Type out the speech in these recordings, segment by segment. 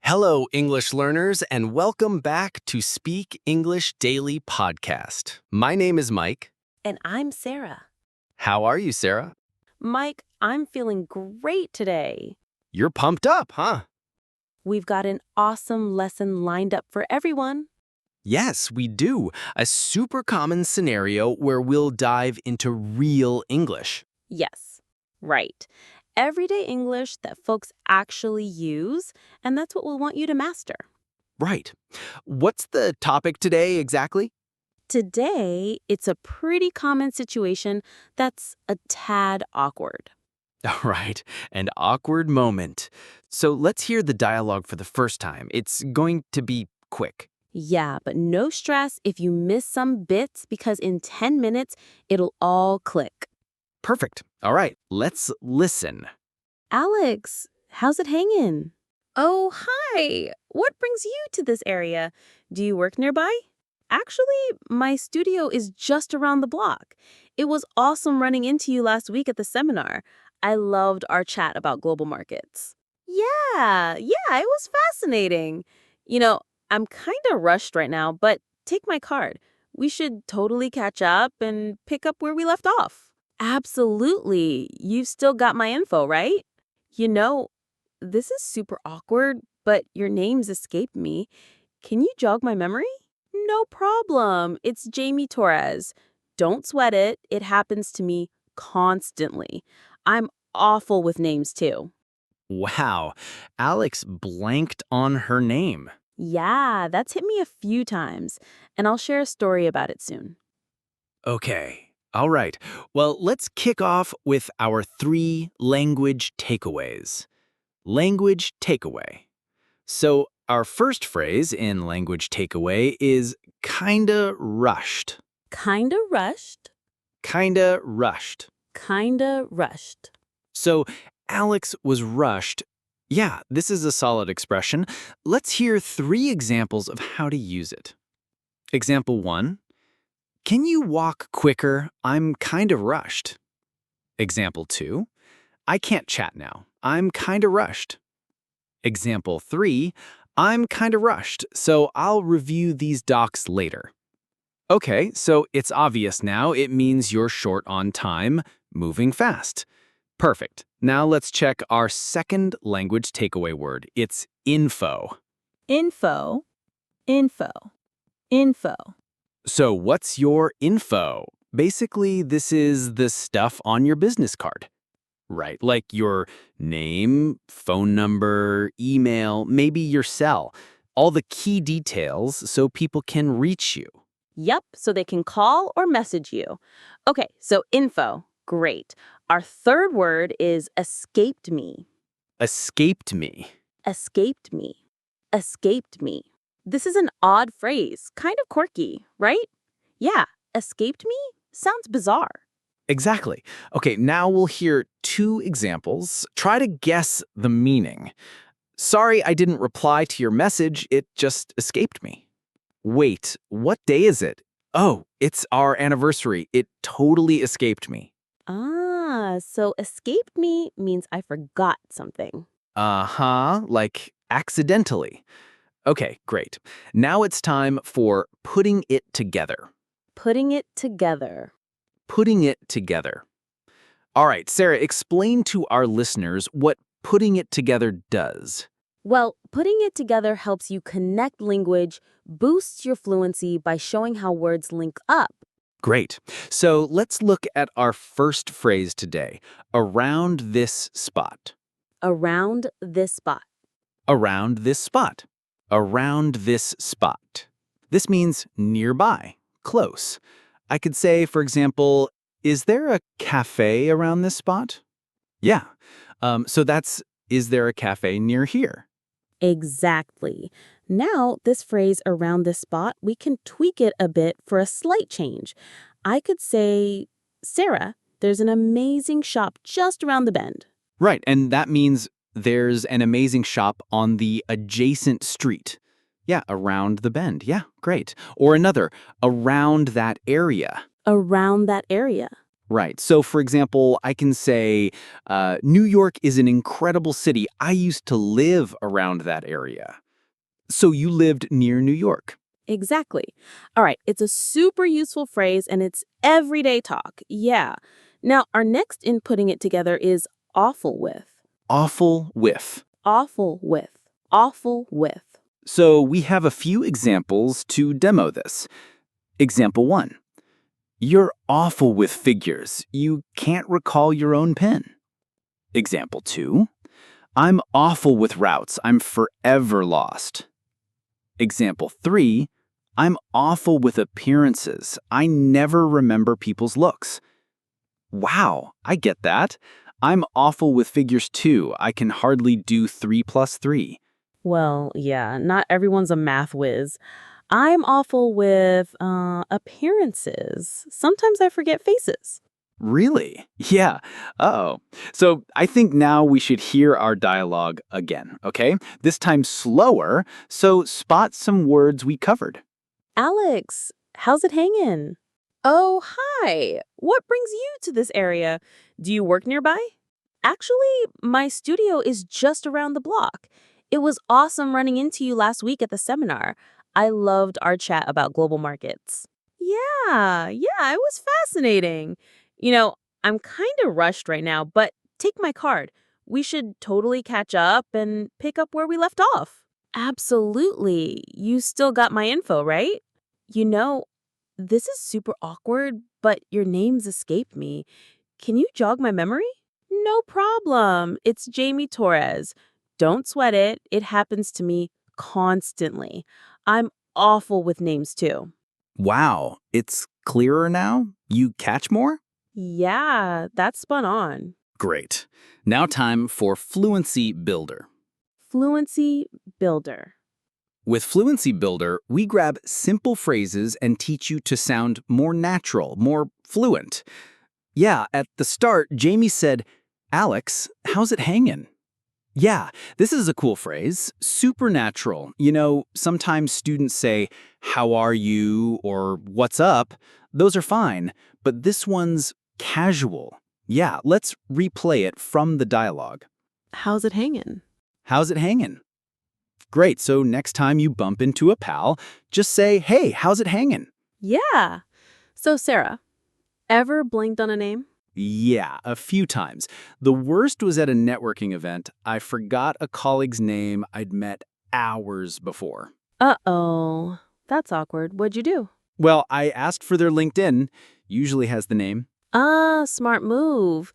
Hello, English learners, and welcome back to Speak English Daily Podcast. My name is Mike. And I'm Sarah. How are you, Sarah? Mike, I'm feeling great today. You're pumped up, huh? We've got an awesome lesson lined up for everyone. Yes, we do. A super common scenario where we'll dive into real English. Yes, right. Everyday English that folks actually use, and that's what we'll want you to master. Right. What's the topic today exactly? Today, it's a pretty common situation that's a tad awkward. All right, an awkward moment. So let's hear the dialogue for the first time. It's going to be quick. Yeah, but no stress if you miss some bits because in 10 minutes, it'll all click. Perfect. All right, let's listen. Alex, how's it hanging? Oh, hi. What brings you to this area? Do you work nearby? Actually, my studio is just around the block. It was awesome running into you last week at the seminar. I loved our chat about global markets. Yeah, it was fascinating. I'm kind of rushed right now, but take my card. We should totally catch up and pick up where we left off. Absolutely. You've still got my info, right? You know, this is super awkward, but your name's escaped me. Can you jog my memory? No problem. It's Jamie Torres. Don't sweat it. It happens to me constantly. I'm awful with names, too. Wow, Alex blanked on her name. Yeah, that's hit me a few times, and I'll share a story about it soon. Okay, all right. Well, let's kick off with our 3 language takeaways. Language takeaway. So, our first phrase in language takeaway is kinda rushed. Kinda rushed. Kinda rushed. Kinda rushed. So, Alex was rushed. Yeah, this is a solid expression. Let's hear 3 examples of how to use it. Example 1. Can you walk quicker? I'm kind of rushed. Example 2. I can't chat now. I'm kind of rushed. Example 3. I'm kind of rushed, so I'll review these docs later. Okay, so it's obvious now. It means you're short on time, moving fast. Perfect. Now let's check our second language takeaway word. It's info. Info. Info. Info. So what's your info? Basically, this is the stuff on your business card. Right, like your name, phone number, email, maybe your cell. All the key details so people can reach you. Yep, so they can call or message you. Okay, so info. Great. Our third word is escaped me. Escaped me. Escaped me. Escaped me. This is an odd phrase, kind of quirky, right? Yeah, escaped me sounds bizarre. Exactly. Okay, now we'll hear 2 examples. Try to guess the meaning. Sorry I didn't reply to your message, it just escaped me. Wait, what day is it? Oh, it's our anniversary. It totally escaped me. So escaped me means I forgot something. Uh-huh, like accidentally. Okay, great. Now it's time for putting it together. Putting it together. Putting it together. All right, Sarah, explain to our listeners what putting it together does. Well, putting it together helps you connect language, boosts your fluency by showing how words link up. Great. So let's look at our first phrase today, around this spot. Around this spot. Around this spot. Around this spot. This means nearby, close. I could say, for example, is there a cafe around this spot? Yeah. So that's, is there a cafe near here? Exactly. Now, this phrase around this spot, we can tweak it a bit for a slight change. I could say, Sarah, there's an amazing shop just around the bend. Right, and that means there's an amazing shop on the adjacent street. Yeah, around the bend. Yeah, great. Or another, around that area. Around that area. Right. So, for example, I can say, New York is an incredible city. I used to live around that area. So you lived near New York. Exactly. All right, it's a super useful phrase and it's everyday talk. Yeah. Now, our next in putting it together is awful with. Awful with. Awful with. Awful with. So we have a few examples to demo this. Example 1. You're awful with figures. You can't recall your own pin. Example 2. I'm awful with routes. I'm forever lost. Example 3. I'm awful with appearances. I never remember people's looks. Wow, I get that. I'm awful with figures too. I can hardly do 3 plus 3. Well, yeah, not everyone's a math whiz. I'm awful with appearances. Sometimes I forget faces. Really? Yeah. Uh-oh. So I think now we should hear our dialogue again, okay? This time slower, so spot some words we covered. Alex, how's it hanging? Oh, hi. What brings you to this area? Do you work nearby? Actually, my studio is just around the block. It was awesome running into you last week at the seminar. I loved our chat about global markets. Yeah, it was fascinating. You know, I'm kind of rushed right now, but take my card. We should totally catch up and pick up where we left off. Absolutely. You still got my info, right? You know, this is super awkward, but your name's escaped me. Can you jog my memory? No problem. It's Jamie Torres. Don't sweat it. It happens to me constantly. I'm awful with names too. Wow, it's clearer now? You catch more? Yeah, that's spun on. Great. Now time for Fluency Builder. Fluency builder. With Fluency Builder, we grab simple phrases and teach you to sound more natural, more fluent. Yeah, at the start, Jamie said, Alex, how's it hangin'? Yeah, this is a cool phrase. Supernatural. You know, sometimes students say, how are you? Or what's up? Those are fine, but this one's casual. Yeah, let's replay it from the dialogue. How's it hanging? How's it hangin'? Great, so next time you bump into a pal, just say, hey, how's it hangin'? Yeah. So, Sarah, ever blinked on a name? Yeah, a few times. The worst was at a networking event. I forgot a colleague's name I'd met hours before. Uh-oh. That's awkward. What'd you do? Well, I asked for their LinkedIn, usually has the name. Ah, smart move.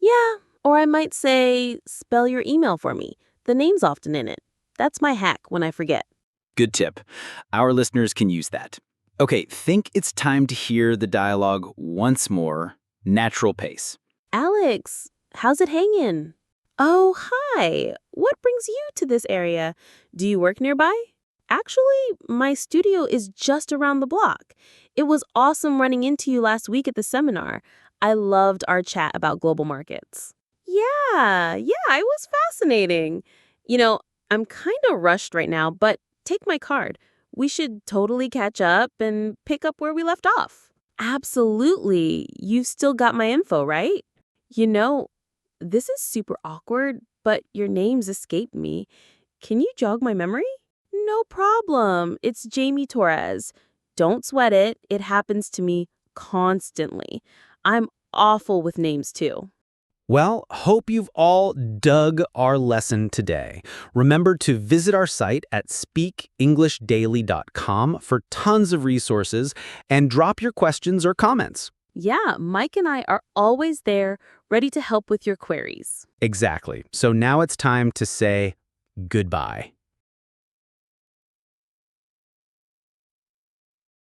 Yeah, or I might say, spell your email for me. The name's often in it. That's my hack when I forget. Good tip. Our listeners can use that. Okay, think it's time to hear the dialogue once more. Natural pace. Alex, how's it hanging? Oh, hi. What brings you to this area? Do you work nearby? Actually, my studio is just around the block. It was awesome running into you last week at the seminar. I loved our chat about global markets. Yeah, it was fascinating. You know, I'm kind of rushed right now, but take my card. We should totally catch up and pick up where we left off. Absolutely. You've still got my info, right? You know, this is super awkward, but your name's escaped me. Can you jog my memory? No problem. It's Jamie Torres. Don't sweat it. It happens to me constantly. I'm awful with names too. Well, hope you've all dug our lesson today. Remember to visit our site at speakenglishdaily.com for tons of resources and drop your questions or comments. Yeah, Mike and I are always there, ready to help with your queries. Exactly. So now it's time to say goodbye.